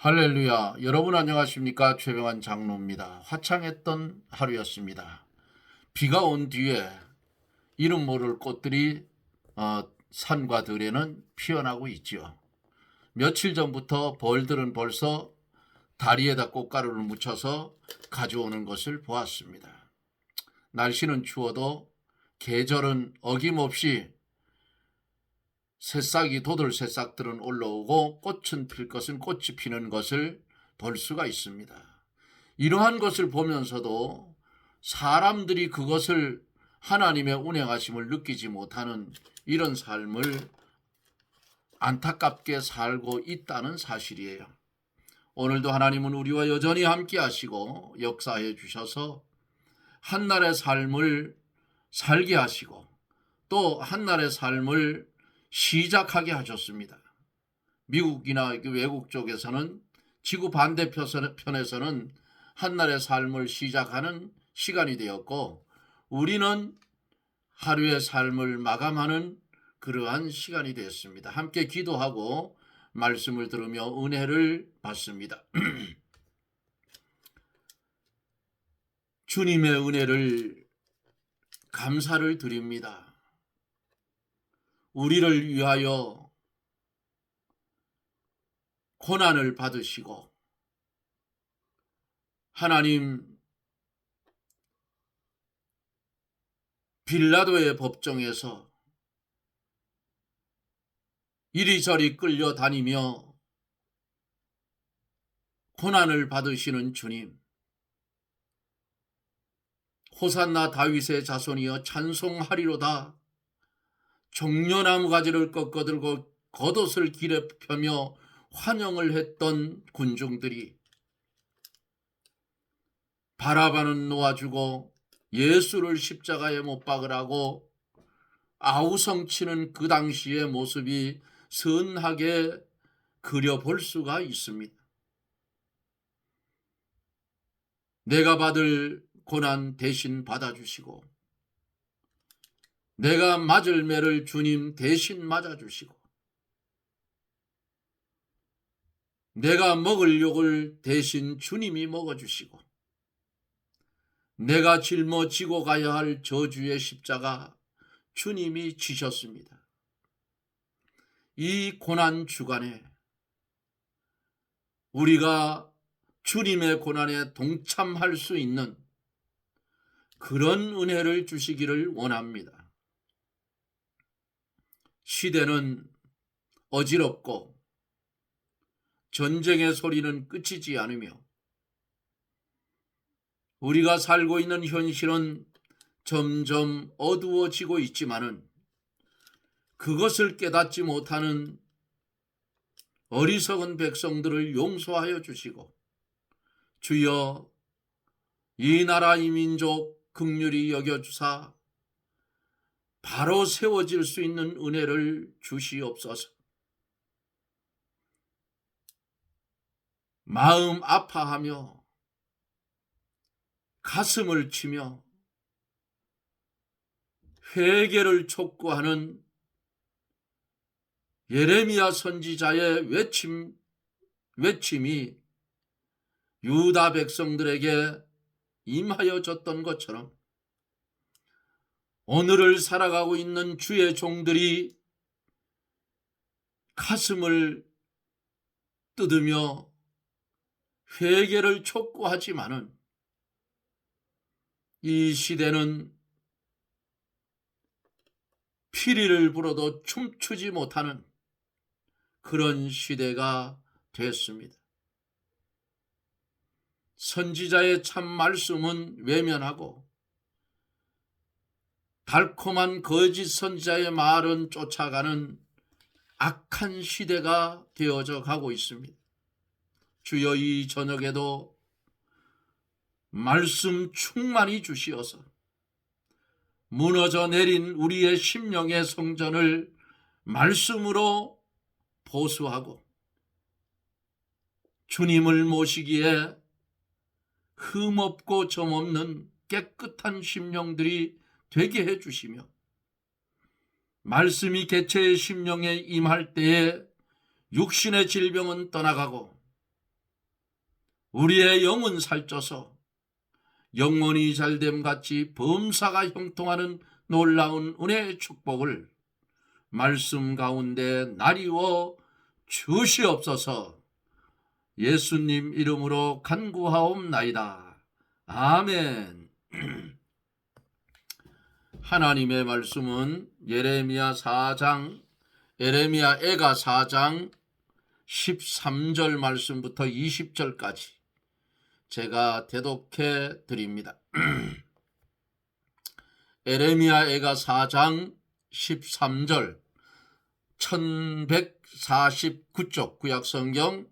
할렐루야. 여러분 안녕하십니까? 최병환 장로입니다. 화창했던 하루였습니다. 비가 온 뒤에 이름 모를 꽃들이 산과 들에는 피어나고 있지요. 며칠 전부터 벌들은 벌써 다리에다 꽃가루를 묻혀서 가져오는 것을 보았습니다. 날씨는 추워도 계절은 어김없이 새싹이 돋을 새싹들은 올라오고 꽃은 필 것은 꽃이 피는 것을 볼 수가 있습니다. 이러한 것을 보면서도 사람들이 그것을 하나님의 운행하심을 느끼지 못하는 이런 삶을 안타깝게 살고 있다는 사실이에요. 오늘도 하나님은 우리와 여전히 함께 하시고 역사해 주셔서 한날의 삶을 살게 하시고 또 한날의 삶을 시작하게 하셨습니다. 미국이나 외국 쪽에서는 지구 반대편에서는 한날의 삶을 시작하는 시간이 되었고 우리는 하루의 삶을 마감하는 그러한 시간이 되었습니다. 함께 기도하고 말씀을 들으며 은혜를 받습니다. 주님의 은혜를 감사를 드립니다. 우리를 위하여 고난을 받으시고 하나님 빌라도의 법정에서 이리저리 끌려다니며 고난을 받으시는 주님, 호산나 다윗의 자손이여 찬송하리로다. 종려나무 가지를 꺾어들고 겉옷을 길에 펴며 환영을 했던 군중들이 바라바는 놓아주고 예수를 십자가에 못 박으라고 아우성치는 그 당시의 모습이 선하게 그려볼 수가 있습니다. 내가 받을 고난 대신 받아주시고 내가 맞을 매를 주님 대신 맞아주시고 내가 먹을 욕을 대신 주님이 먹어주시고 내가 짊어지고 가야 할 저주의 십자가 주님이 지셨습니다. 이 고난 주간에 우리가 주님의 고난에 동참할 수 있는 그런 은혜를 주시기를 원합니다. 시대는 어지럽고 전쟁의 소리는 그치지 않으며 우리가 살고 있는 현실은 점점 어두워지고 있지만은 그것을 깨닫지 못하는 어리석은 백성들을 용서하여 주시고 주여 이 나라 이 민족 긍휼히 여겨주사 바로 세워질 수 있는 은혜를 주시옵소서. 마음 아파하며 가슴을 치며 회개를 촉구하는 예레미야 선지자의 외침이 유다 백성들에게 임하여졌던 것처럼 오늘을 살아가고 있는 주의 종들이 가슴을 뜯으며 회개를 촉구하지만은 이 시대는 피리를 불어도 춤추지 못하는 그런 시대가 됐습니다. 선지자의 참 말씀은 외면하고 달콤한 거짓 선지자의 말은 쫓아가는 악한 시대가 되어져 가고 있습니다. 주여 이 저녁에도 말씀 충만히 주시어서 무너져 내린 우리의 심령의 성전을 말씀으로 보수하고 주님을 모시기에 흠없고 점없는 깨끗한 심령들이 되게 해주시며 말씀이 개체의 심령에 임할 때에 육신의 질병은 떠나가고 우리의 영은 살쪄서 영원히 잘됨 같이 범사가 형통하는 놀라운 은혜의 축복을 말씀 가운데 나리워 주시옵소서. 예수님 이름으로 간구하옵나이다. 아멘. 하나님의 말씀은 예레미야 애가 4장 13절 말씀부터 20절까지 제가 대독해 드립니다. 예레미야 애가 4장 13절 1149쪽 구약성경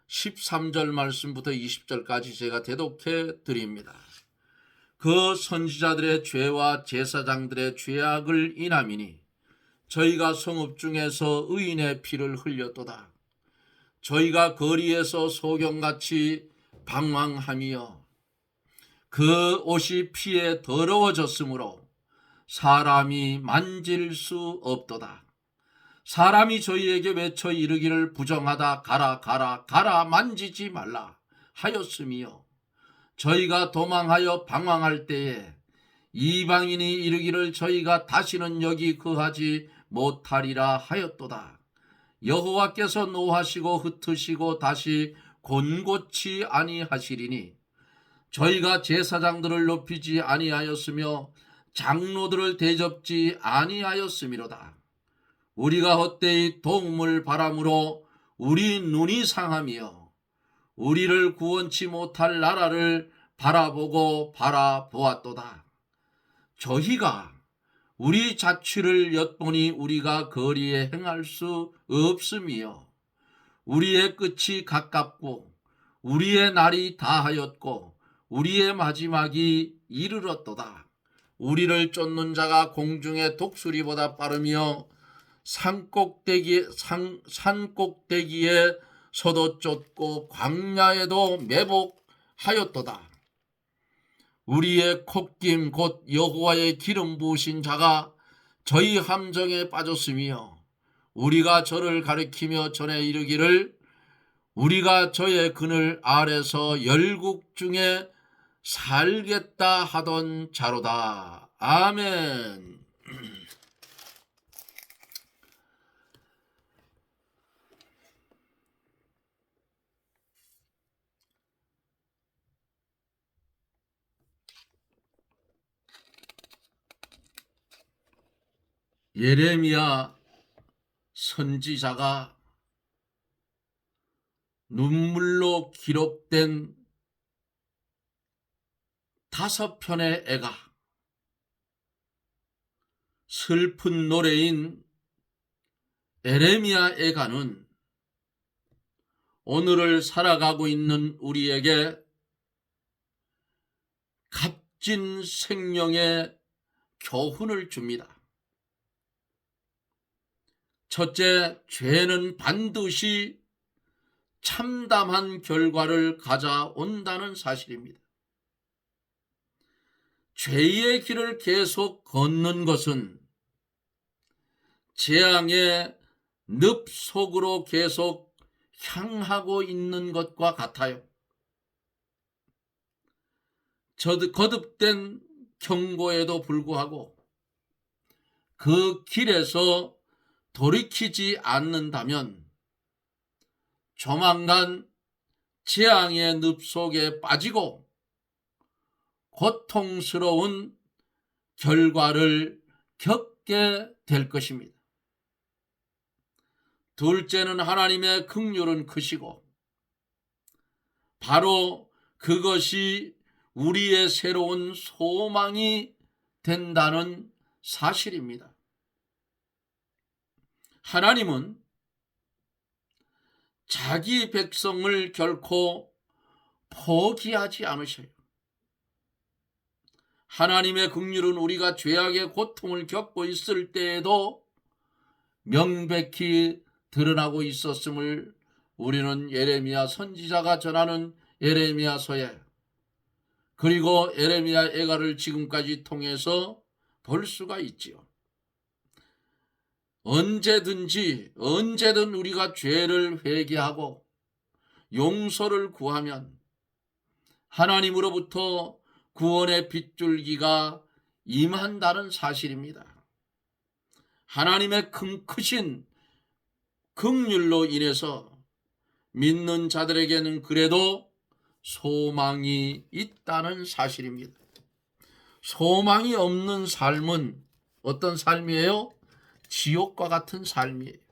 13절 말씀부터 20절까지 제가 대독해 드립니다. 그 선지자들의 죄와 제사장들의 죄악을 인함이니 저희가 성읍 중에서 의인의 피를 흘렸도다. 저희가 거리에서 소경같이 방황하며 그 옷이 피에 더러워졌으므로 사람이 만질 수 없도다. 사람이 저희에게 외쳐 이르기를 부정하다 가라 가라 가라 만지지 말라 하였으며 저희가 도망하여 방황할 때에 이방인이 이르기를 저희가 다시는 여기 거하지 못하리라 하였도다. 여호와께서 노하시고 흩으시고 다시 곤고치 아니하시리니 저희가 제사장들을 높이지 아니하였으며 장로들을 대접지 아니하였음이로다. 우리가 헛되이 도움을 바람으로 우리 눈이 상하며 우리를 구원치 못할 나라를 바라보았도다. 저희가 우리 자취를 엿보니 우리가 거리에 행할 수 없음이요 우리의 끝이 가깝고 우리의 날이 다하였고 우리의 마지막이 이르렀도다. 우리를 쫓는 자가 공중의 독수리보다 빠르며 산꼭대기에 서도 쫓고 광야에도 매복하였도다. 우리의 콧김 곧 여호와의 기름 부으신 자가 저희 함정에 빠졌으며 우리가 저를 가리키며 전에 이르기를 우리가 저의 그늘 아래서 열국 중에 살겠다 하던 자로다. 아멘. 예레미야 선지자가 눈물로 기록된 5편의 애가 슬픈 노래인 예레미야 애가는 오늘을 살아가고 있는 우리에게 값진 생명의 교훈을 줍니다. 첫째, 죄는 반드시 참담한 결과를 가져온다는 사실입니다. 죄의 길을 계속 걷는 것은 재앙의 늪 속으로 계속 향하고 있는 것과 같아요. 거듭된 경고에도 불구하고 그 길에서 돌이키지 않는다면 조만간 재앙의 늪 속에 빠지고 고통스러운 결과를 겪게 될 것입니다. 둘째는 하나님의 긍휼은 크시고 바로 그것이 우리의 새로운 소망이 된다는 사실입니다. 하나님은 자기 백성을 결코 포기하지 않으셔요. 하나님의 긍휼은 우리가 죄악의 고통을 겪고 있을 때에도 명백히 드러나고 있었음을 우리는 예레미야 선지자가 전하는 예레미야서에 그리고 예레미야 애가를 지금까지 통해서 볼 수가 있지요. 언제든 우리가 죄를 회개하고 용서를 구하면 하나님으로부터 구원의 빗줄기가 임한다는 사실입니다. 하나님의 크신 긍휼로 인해서 믿는 자들에게는 그래도 소망이 있다는 사실입니다. 소망이 없는 삶은 어떤 삶이에요? 지옥과 같은 삶이에요.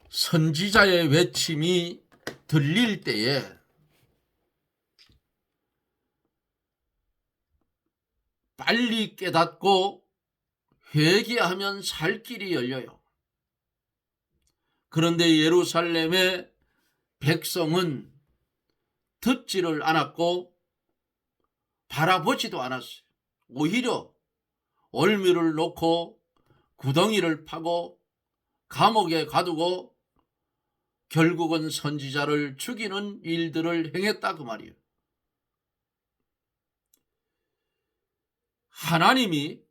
선지자의 외침이 들릴 때에 빨리 깨닫고 회개하면 살 길이 열려요. 그런데 예루살렘의 백성은 듣지를 않았고 바라보지도 않았어요. 오히려 올무를 놓고 구덩이를 파고 감옥에 가두고 결국은 선지자를 죽이는 일들을 행했다 그 말이에요. 하나님이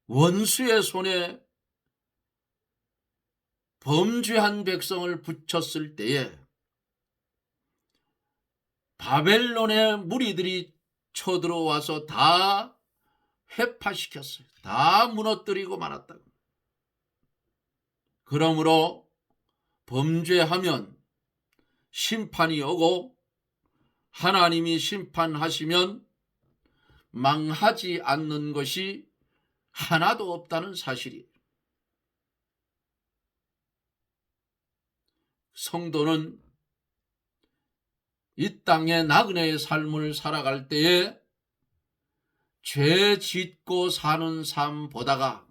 원수의 손에 범죄한 백성을 붙였을 때에 바벨론의 무리들이 쳐들어와서 다 회파시켰어요. 다 무너뜨리고 말았다. 그러므로 범죄하면 심판이 오고 하나님이 심판하시면 망하지 않는 것이 하나도 없다는 사실이에요. 성도는 이 땅의 나그네의 삶을 살아갈 때에 죄 짓고 사는 삶보다가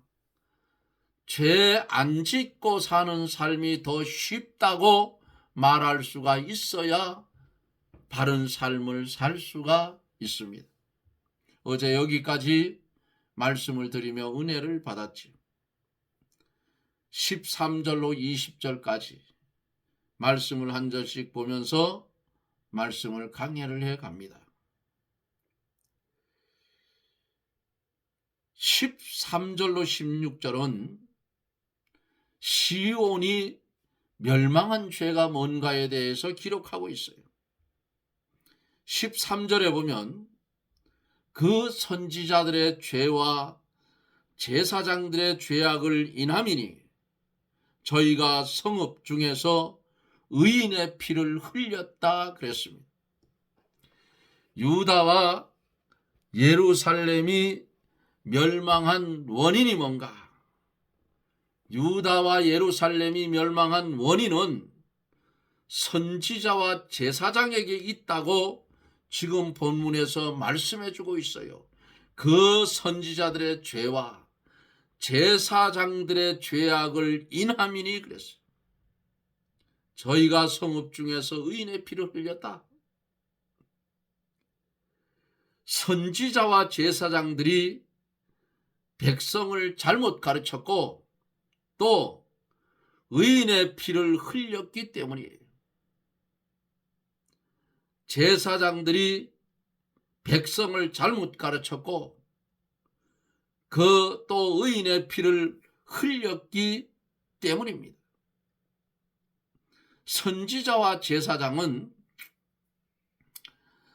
죄 안 짓고 사는 삶이 더 쉽다고 말할 수가 있어야 바른 삶을 살 수가 있습니다. 어제 여기까지 말씀을 드리며 은혜를 받았지요. 13절로 20절까지 말씀을 한 절씩 보면서 말씀을 강해를 해 갑니다. 13절로 16절은 시온이 멸망한 죄가 뭔가에 대해서 기록하고 있어요. 13절에 보면 그 선지자들의 죄와 제사장들의 죄악을 인함이니 저희가 성읍 중에서 의인의 피를 흘렸다 그랬습니다. 유다와 예루살렘이 멸망한 원인이 뭔가? 유다와 예루살렘이 멸망한 원인은 선지자와 제사장에게 있다고 지금 본문에서 말씀해 주고 있어요. 그 선지자들의 죄와 제사장들의 죄악을 인함이니 그랬어요. 저희가 성읍 중에서 의인의 피를 흘렸다. 선지자와 제사장들이 백성을 잘못 가르쳤고 또 의인의 피를 흘렸기 때문이에요. 제사장들이 백성을 잘못 가르쳤고 그 또 의인의 피를 흘렸기 때문입니다. 선지자와 제사장은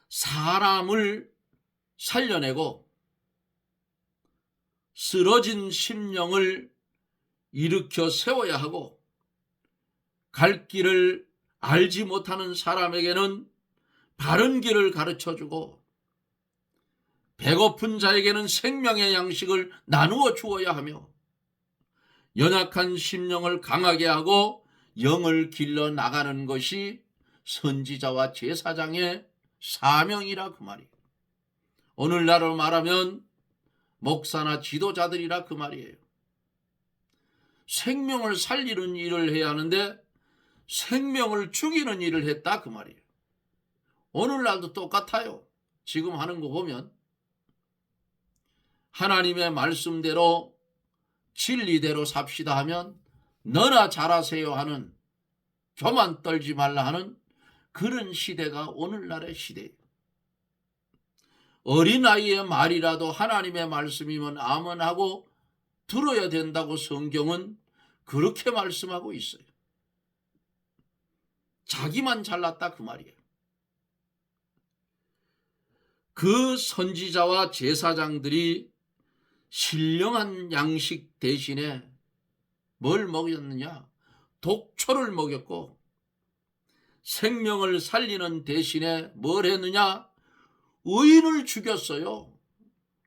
사람을 살려내고 쓰러진 심령을 일으켜 세워야 하고 갈 길을 알지 못하는 사람에게는 바른 길을 가르쳐주고 배고픈 자에게는 생명의 양식을 나누어 주어야 하며 연약한 심령을 강하게 하고 영을 길러 나가는 것이 선지자와 제사장의 사명이라 그 말이에요. 오늘날로 말하면 목사나 지도자들이라 그 말이에요. 생명을 살리는 일을 해야 하는데 생명을 죽이는 일을 했다 그 말이에요. 오늘날도 똑같아요. 지금 하는 거 보면 하나님의 말씀대로 진리대로 삽시다 하면 너나 잘하세요 하는, 교만 떨지 말라 하는 그런 시대가 오늘날의 시대예요. 어린아이의 말이라도 하나님의 말씀이면 아멘하고 들어야 된다고 성경은 그렇게 말씀하고 있어요. 자기만 잘났다 그 말이에요. 그 선지자와 제사장들이 신령한 양식 대신에 뭘 먹였느냐? 독초를 먹였고, 생명을 살리는 대신에 뭘 했느냐? 의인을 죽였어요.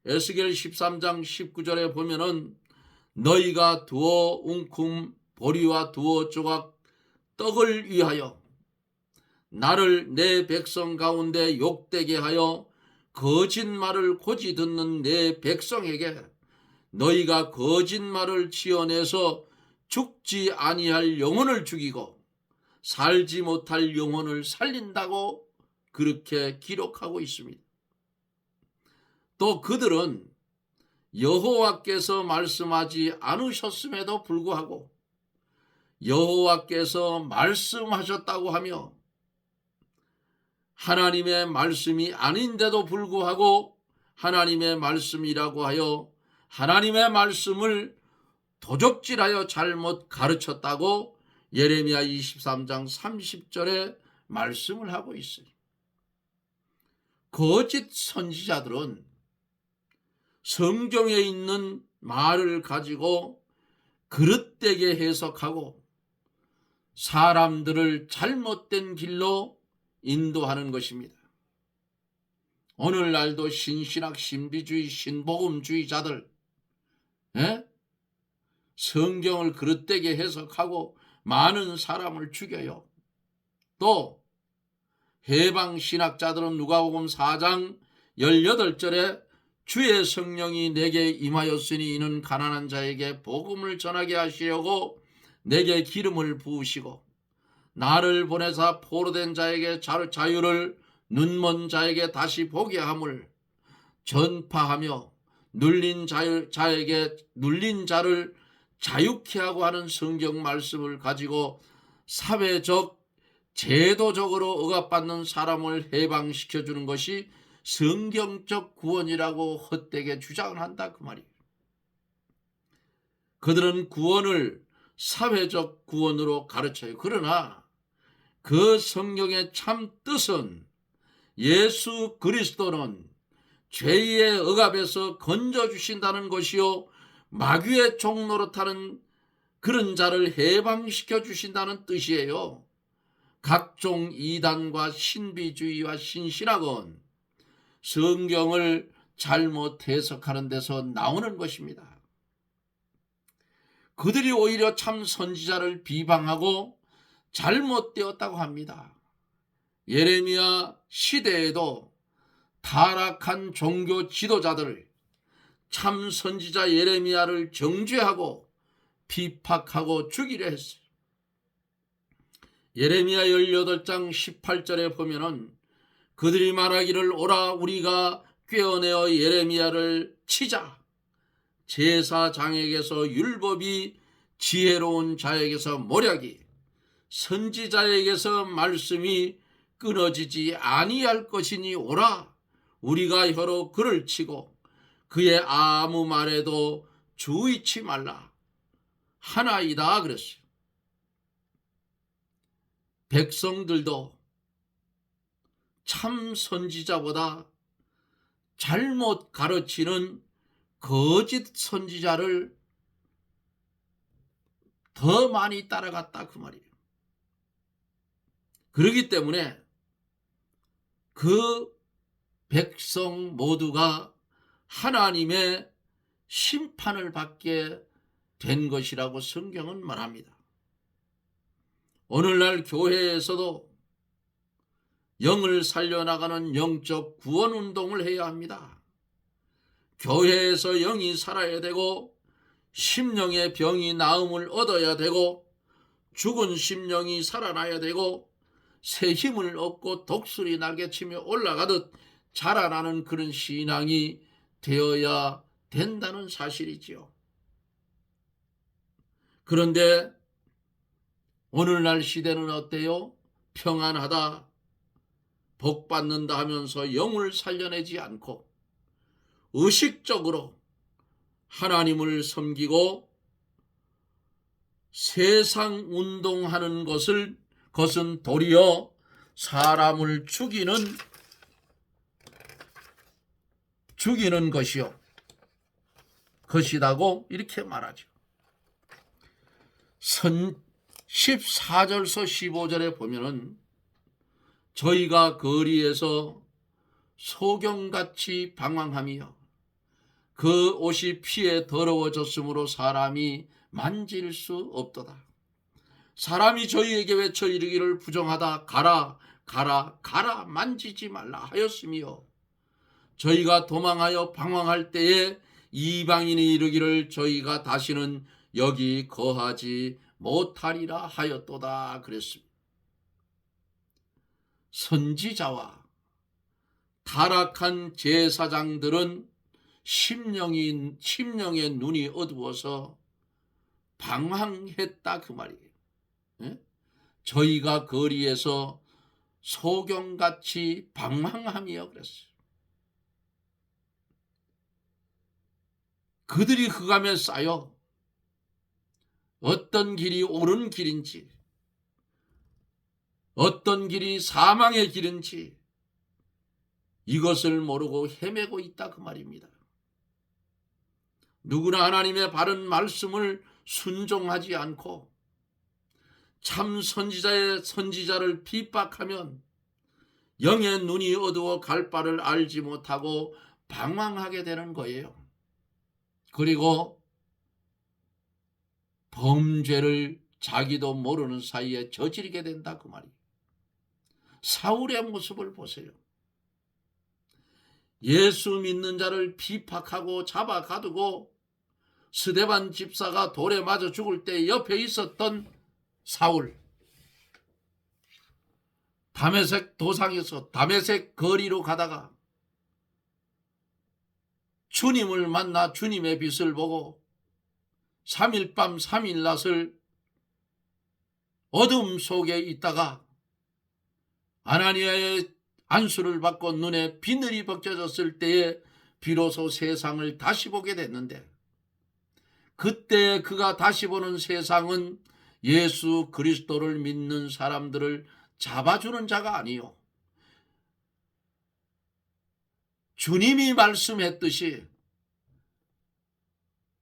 에스겔 13장 19절에 보면은 너희가 두어 웅큼 보리와 두어 조각 떡을 위하여 나를 내 백성 가운데 욕되게 하여 거짓말을 고지 듣는 내 백성에게 너희가 거짓말을 지어내서 죽지 아니할 영혼을 죽이고 살지 못할 영혼을 살린다고 그렇게 기록하고 있습니다. 또 그들은 여호와께서 말씀하지 않으셨음에도 불구하고 여호와께서 말씀하셨다고 하며 하나님의 말씀이 아닌데도 불구하고 하나님의 말씀이라고 하여 하나님의 말씀을 도적질하여 잘못 가르쳤다고 예레미야 23장 30절에 말씀을 하고 있어요. 거짓 선지자들은 성경에 있는 말을 가지고 그릇되게 해석하고 사람들을 잘못된 길로 인도하는 것입니다. 오늘날도 신신학, 신비주의, 신복음주의자들 성경을 그릇되게 해석하고 많은 사람을 죽여요. 또 해방신학자들은 누가복음 4장 18절에 주의 성령이 내게 임하였으니 이는 가난한 자에게 복음을 전하게 하시려고 내게 기름을 부으시고 나를 보내사 포로된 자에게 자유를 눈먼 자에게 다시 보게 함을 전파하며 눌린 자를 자유케 하고 하는 성경 말씀을 가지고 사회적 제도적으로 억압받는 사람을 해방시켜주는 것이 성경적 구원이라고 헛되게 주장을 한다 그 말이에요. 그들은 구원을 사회적 구원으로 가르쳐요. 그러나 그 성경의 참 뜻은 예수 그리스도는 죄의 억압에서 건져주신다는 것이요 마귀의 종노릇하는 그런 자를 해방시켜 주신다는 뜻이에요. 각종 이단과 신비주의와 신신학은 성경을 잘못 해석하는 데서 나오는 것입니다. 그들이 오히려 참 선지자를 비방하고 잘못되었다고 합니다. 예레미야 시대에도 타락한 종교 지도자들 참 선지자 예레미야를 정죄하고 비박하고 죽이려 했어요. 예레미야 18장 18절에 보면은 그들이 말하기를 오라 우리가 꿰어내어 예레미야를 치자. 제사장에게서 율법이 지혜로운 자에게서 모략이 선지자에게서 말씀이 끊어지지 아니할 것이니 오라 우리가 혀로 그를 치고 그의 아무 말에도 주의치 말라 하나이다 그랬어요. 백성들도 참 선지자보다 잘못 가르치는 거짓 선지자를 더 많이 따라갔다 그 말이에요. 그렇기 때문에 그 백성 모두가 하나님의 심판을 받게 된 것이라고 성경은 말합니다. 오늘날 교회에서도 영을 살려나가는 영적 구원 운동을 해야 합니다. 교회에서 영이 살아야 되고 심령의 병이 나음을 얻어야 되고 죽은 심령이 살아나야 되고 새 힘을 얻고 독수리 날개치며 올라가듯 자라나는 그런 신앙이 되어야 된다는 사실이지요. 그런데 오늘날 시대는 어때요? 평안하다, 복받는다 하면서 영을 살려내지 않고 의식적으로 하나님을 섬기고 세상 운동하는 것을 것은 도리어 사람을 죽이는 것이다고 이렇게 말하죠. 14절서 15절에 보면은 저희가 거리에서 소경같이 방황하며 그 옷이 피에 더러워졌으므로 사람이 만질 수 없도다. 사람이 저희에게 외쳐 이르기를 부정하다 가라 가라 가라 만지지 말라 하였으며 저희가 도망하여 방황할 때에 이방인이 이르기를 저희가 다시는 여기 거하지 못하리라 하였도다 그랬습니다. 선지자와 타락한 제사장들은 심령의 눈이 어두워서 방황했다 그 말이에요. 저희가 거리에서 소경같이 방황하며 그랬어요. 그들이 흑암에 쌓여 어떤 길이 옳은 길인지 어떤 길이 사망의 길인지 이것을 모르고 헤매고 있다 그 말입니다. 누구나 하나님의 바른 말씀을 순종하지 않고 참 선지자를 핍박하면 영의 눈이 어두워 갈 바를 알지 못하고 방황하게 되는 거예요. 그리고 범죄를 자기도 모르는 사이에 저지르게 된다 그 말이에요. 사울의 모습을 보세요. 예수 믿는 자를 핍박하고 잡아가두고 스데반 집사가 돌에 맞아 죽을 때 옆에 있었던 사울, 다메섹 도상에서 다메섹 거리로 가다가 주님을 만나 주님의 빛을 보고 3일 밤 3일 낮을 어둠 속에 있다가 아나니아의 안수를 받고 눈에 비늘이 벗겨졌을 때에 비로소 세상을 다시 보게 됐는데, 그때 그가 다시 보는 세상은 예수 그리스도를 믿는 사람들을 잡아주는 자가 아니요, 주님이 말씀했듯이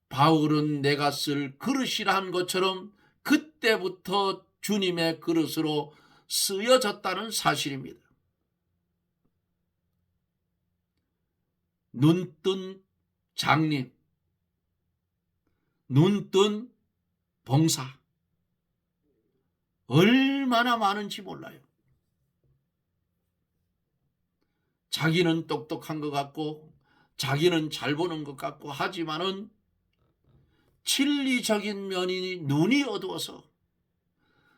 바울은 내가 쓸 그릇이라 한 것처럼 그때부터 주님의 그릇으로 쓰여졌다는 사실입니다. 눈뜬 장님, 눈뜬 봉사, 얼마나 많은지 몰라요. 자기는 똑똑한 것 같고 자기는 잘 보는 것 같고 하지만은 진리적인 면이 눈이 어두워서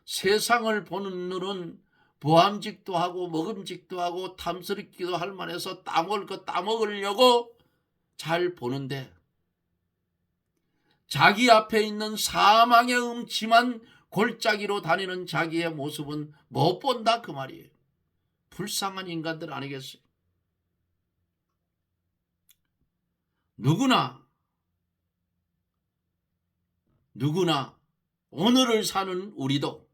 세상을 보는 눈은 보암직도 하고 먹음직도 하고 탐스럽기도 할 만해서 따먹을 거 따먹으려고 잘 보는데, 자기 앞에 있는 사망의 음침한 골짜기로 다니는 자기의 모습은 못 본다 그 말이에요. 불쌍한 인간들 아니겠어요? 누구나 오늘을 사는 우리도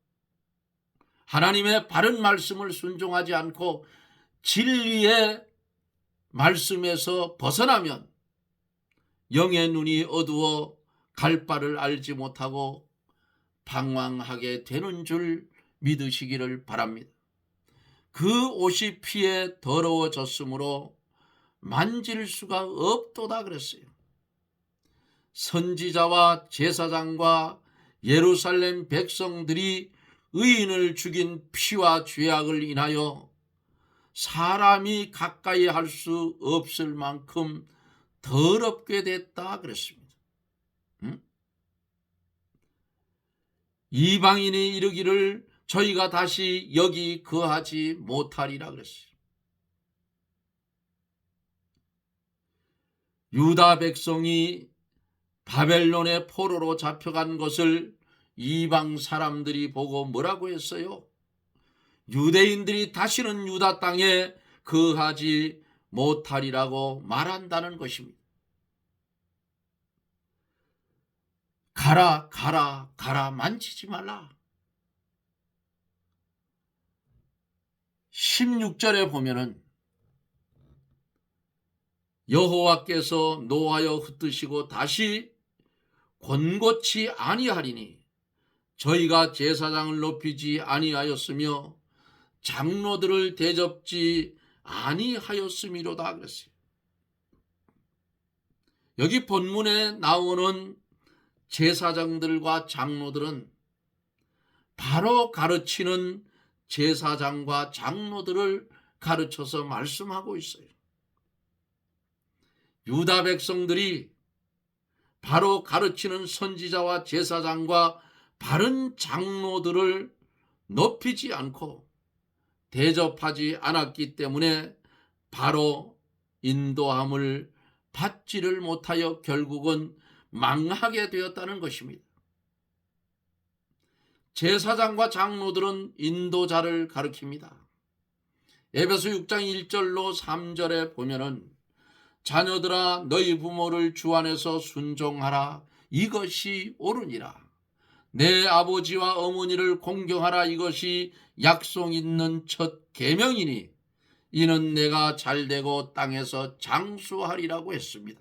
하나님의 바른 말씀을 순종하지 않고 진리의 말씀에서 벗어나면 영의 눈이 어두워 갈 바를 알지 못하고 방황하게 되는 줄 믿으시기를 바랍니다. 그 옷이 피에 더러워졌으므로 만질 수가 없도다 그랬어요. 선지자와 제사장과 예루살렘 백성들이 의인을 죽인 피와 죄악을 인하여 사람이 가까이 할 수 없을 만큼 더럽게 됐다 그랬습니다. 이방인이 이르기를 저희가 다시 여기 거하지 못하리라 그랬어요. 유다 백성이 바벨론의 포로로 잡혀간 것을 이방 사람들이 보고 뭐라고 했어요? 유대인들이 다시는 유다 땅에 거하지 못하리라고 말한다는 것입니다. 가라 가라 가라 만지지 말라. 16절에 보면은 여호와께서 노하여 흩으시고 다시 권고치 아니하리니 저희가 제사장을 높이지 아니하였으며 장로들을 대접지 아니하였음이로다 그랬어요. 여기 본문에 나오는 제사장들과 장로들은 바로 가르치는 제사장과 장로들을 가르쳐서 말씀하고 있어요. 유다 백성들이 바로 가르치는 선지자와 제사장과 바른 장로들을 높이지 않고 대접하지 않았기 때문에 바로 인도함을 받지를 못하여 결국은 망하게 되었다는 것입니다. 제사장과 장로들은 인도자를 가리킵니다. 에베소 6장 1절로 3절에 보면은 자녀들아 너희 부모를 주 안에서 순종하라 이것이 옳으니라. 내 아버지와 어머니를 공경하라 이것이 약속 있는 첫 계명이니 이는 내가 잘되고 땅에서 장수하리라고 했습니다.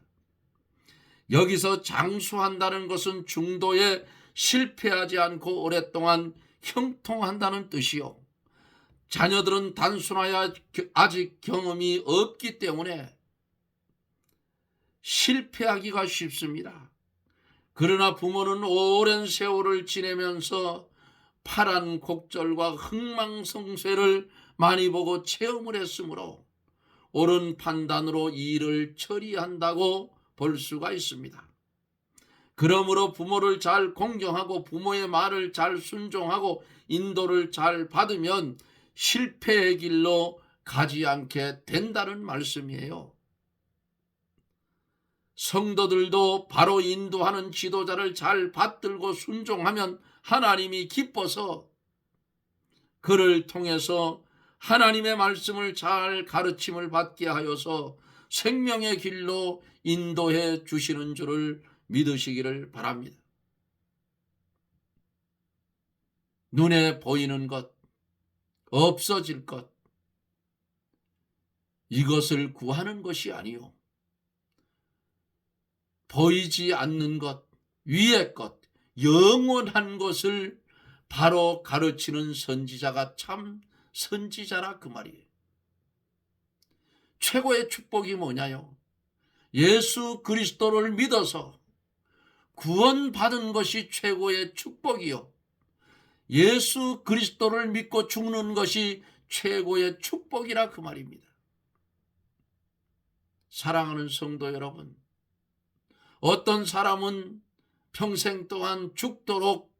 여기서 장수한다는 것은 중도에 실패하지 않고 오랫동안 형통한다는 뜻이요. 자녀들은 단순하여 아직 경험이 없기 때문에 실패하기가 쉽습니다. 그러나 부모는 오랜 세월을 지내면서 파란 곡절과 흥망성쇠를 많이 보고 체험을 했으므로 옳은 판단으로 일을 처리한다고 볼 수가 있습니다. 그러므로 부모를 잘 공경하고 부모의 말을 잘 순종하고 인도를 잘 받으면 실패의 길로 가지 않게 된다는 말씀이에요. 성도들도 바로 인도하는 지도자를 잘 받들고 순종하면 하나님이 기뻐서 그를 통해서 하나님의 말씀을 잘 가르침을 받게 하여서 생명의 길로 인도해 주시는 줄을 믿으시기를 바랍니다. 눈에 보이는 것, 없어질 것, 이것을 구하는 것이 아니요. 보이지 않는 것, 위의 것, 영원한 것을 바로 가르치는 선지자가 참 선지자라 그 말이에요. 최고의 축복이 뭐냐요? 예수 그리스도를 믿어서 구원받은 것이 최고의 축복이요. 예수 그리스도를 믿고 죽는 것이 최고의 축복이라 그 말입니다. 사랑하는 성도 여러분, 어떤 사람은 평생 동안 죽도록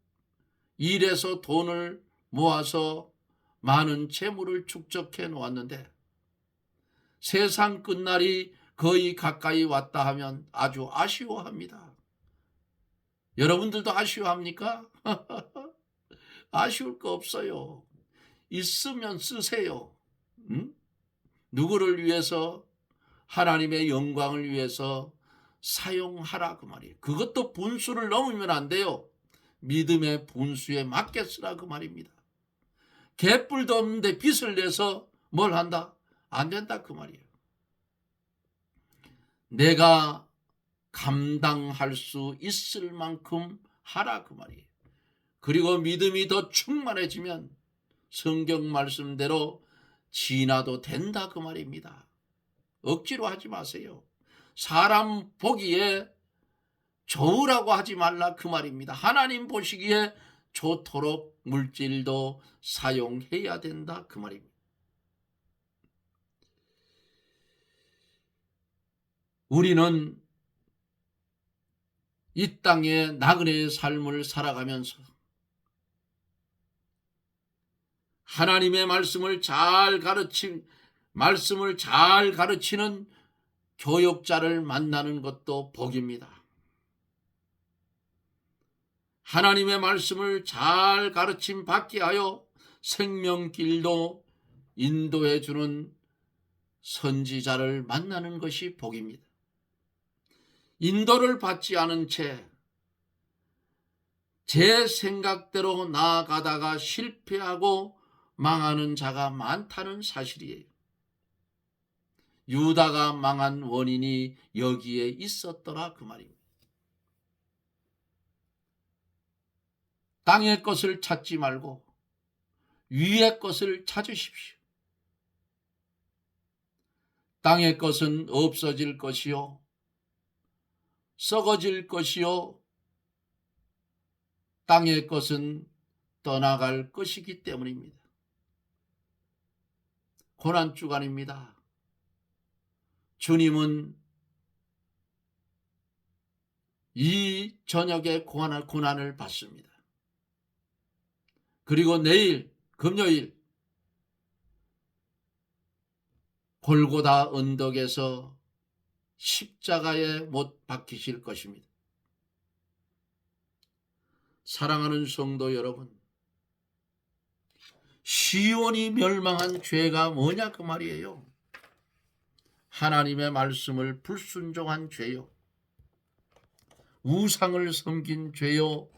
일해서 돈을 모아서 많은 재물을 축적해 놓았는데 세상 끝날이 거의 가까이 왔다 하면 아주 아쉬워합니다. 여러분들도 아쉬워합니까? 아쉬울 거 없어요. 있으면 쓰세요. 누구를 위해서? 하나님의 영광을 위해서 사용하라 그 말이에요. 그것도 분수를 넘으면 안 돼요. 믿음의 분수에 맞게 쓰라 그 말입니다. 개뿔도 없는데 빚을 내서 뭘 한다? 안 된다 그 말이에요. 내가 감당할 수 있을 만큼 하라 그 말이에요. 그리고 믿음이 더 충만해지면 성경 말씀대로 지나도 된다 그 말입니다. 억지로 하지 마세요. 사람 보기에 좋으라고 하지 말라 그 말입니다. 하나님 보시기에 좋도록 물질도 사용해야 된다 그 말입니다. 우리는 이 땅에 나그네의 삶을 살아가면서 하나님의 말씀을 잘 가르치는 교육자를 만나는 것도 복입니다. 하나님의 말씀을 잘 가르침 받게 하여 생명길도 인도해 주는 선지자를 만나는 것이 복입니다. 인도를 받지 않은 채 제 생각대로 나아가다가 실패하고 망하는 자가 많다는 사실이에요. 유다가 망한 원인이 여기에 있었더라 그 말입니다. 땅의 것을 찾지 말고 위의 것을 찾으십시오. 땅의 것은 없어질 것이요 썩어질 것이요 땅의 것은 떠나갈 것이기 때문입니다. 고난주간입니다. 주님은 이 저녁에 고난을 받습니다. 그리고 내일 금요일 골고다 언덕에서 십자가에 못 박히실 것입니다. 사랑하는 성도 여러분, 시온이 멸망한 죄가 뭐냐 그 말이에요. 하나님의 말씀을 불순종한 죄요, 우상을 섬긴 죄요,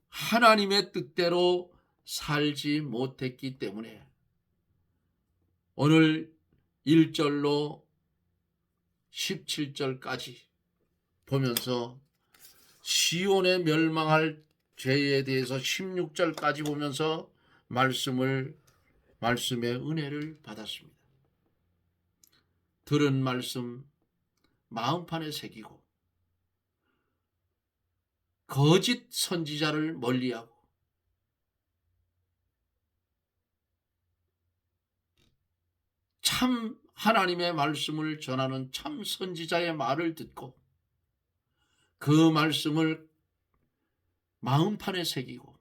하나님의 뜻대로 살지 못했기 때문에 오늘 1절로 17절까지 보면서 시온의 멸망할 죄에 대해서 16절까지 보면서 말씀의 은혜를 받았습니다. 들은 말씀 마음판에 새기고 거짓 선지자를 멀리하고 참 하나님의 말씀을 전하는 참 선지자의 말을 듣고 그 말씀을 마음판에 새기고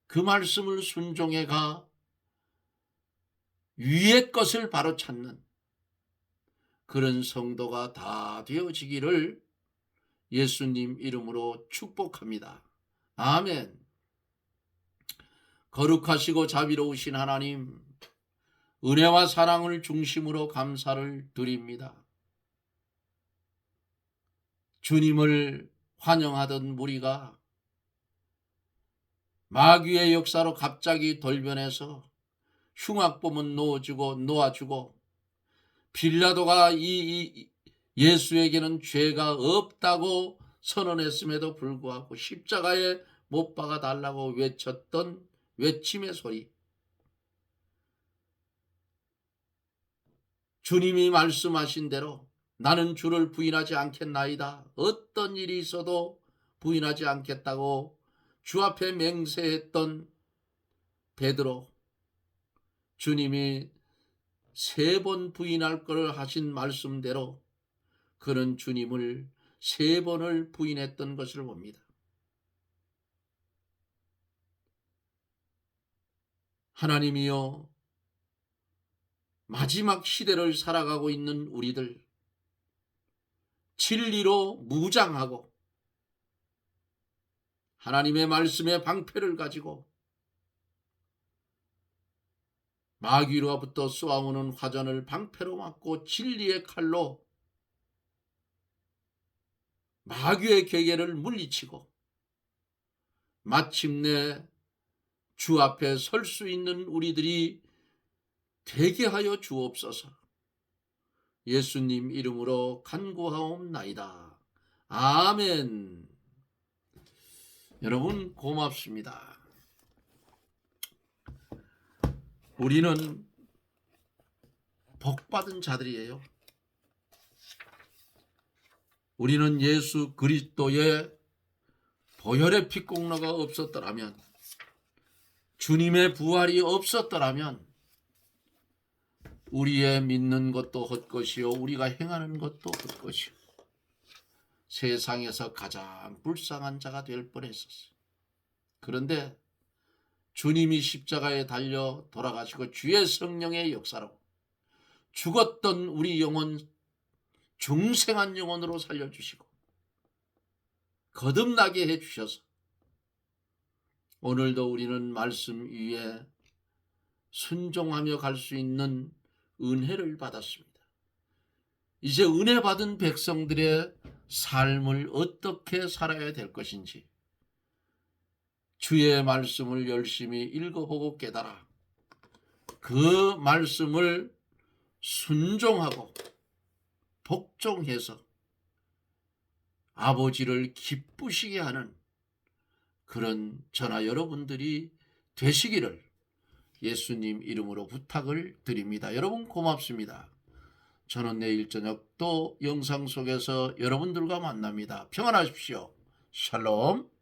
그 말씀을 순종해 가 위의 것을 바로 찾는 그런 성도가 다 되어지기를 예수님 이름으로 축복합니다. 아멘. 거룩하시고 자비로우신 하나님, 은혜와 사랑을 중심으로 감사를 드립니다. 주님을 환영하던 무리가 마귀의 역사로 갑자기 돌변해서 흉악범은 놓아주고 빌라도가 예수에게는 죄가 없다고 선언했음에도 불구하고 십자가에 못 박아 달라고 외쳤던 외침의 소리, 주님이 말씀하신 대로 나는 주를 부인하지 않겠나이다, 어떤 일이 있어도 부인하지 않겠다고 주 앞에 맹세했던 베드로, 주님이 3번 부인할 것을 하신 말씀대로 그는 주님을 3번을 부인했던 것을 봅니다. 하나님이여, 마지막 시대를 살아가고 있는 우리들 진리로 무장하고 하나님의 말씀의 방패를 가지고 마귀로부터 쏘아오는 화전을 방패로 막고 진리의 칼로 마귀의 계계를 물리치고 마침내 주 앞에 설 수 있는 우리들이 되게 하여 주옵소서. 예수님 이름으로 간구하옵나이다. 아멘. 여러분 고맙습니다. 우리는 복받은 자들이에요. 우리는 예수 그리스도의 보혈의 피공로가 없었더라면, 주님의 부활이 없었더라면 우리의 믿는 것도 헛것이요 우리가 행하는 것도 헛것이요 세상에서 가장 불쌍한 자가 될 뻔했었어요. 그런데 주님이 십자가에 달려 돌아가시고 주의 성령의 역사로 죽었던 우리 영혼 중생한 영혼으로 살려주시고 거듭나게 해주셔서 오늘도 우리는 말씀 위에 순종하며 갈 수 있는 은혜를 받았습니다. 이제 은혜 받은 백성들의 삶을 어떻게 살아야 될 것인지 주의 말씀을 열심히 읽어보고 깨달아 그 말씀을 순종하고 복종해서 아버지를 기쁘시게 하는 그런 저나 여러분들이 되시기를 예수님 이름으로 부탁을 드립니다. 여러분 고맙습니다. 저는 내일 저녁 또 영상 속에서 여러분들과 만납니다. 평안하십시오. 샬롬.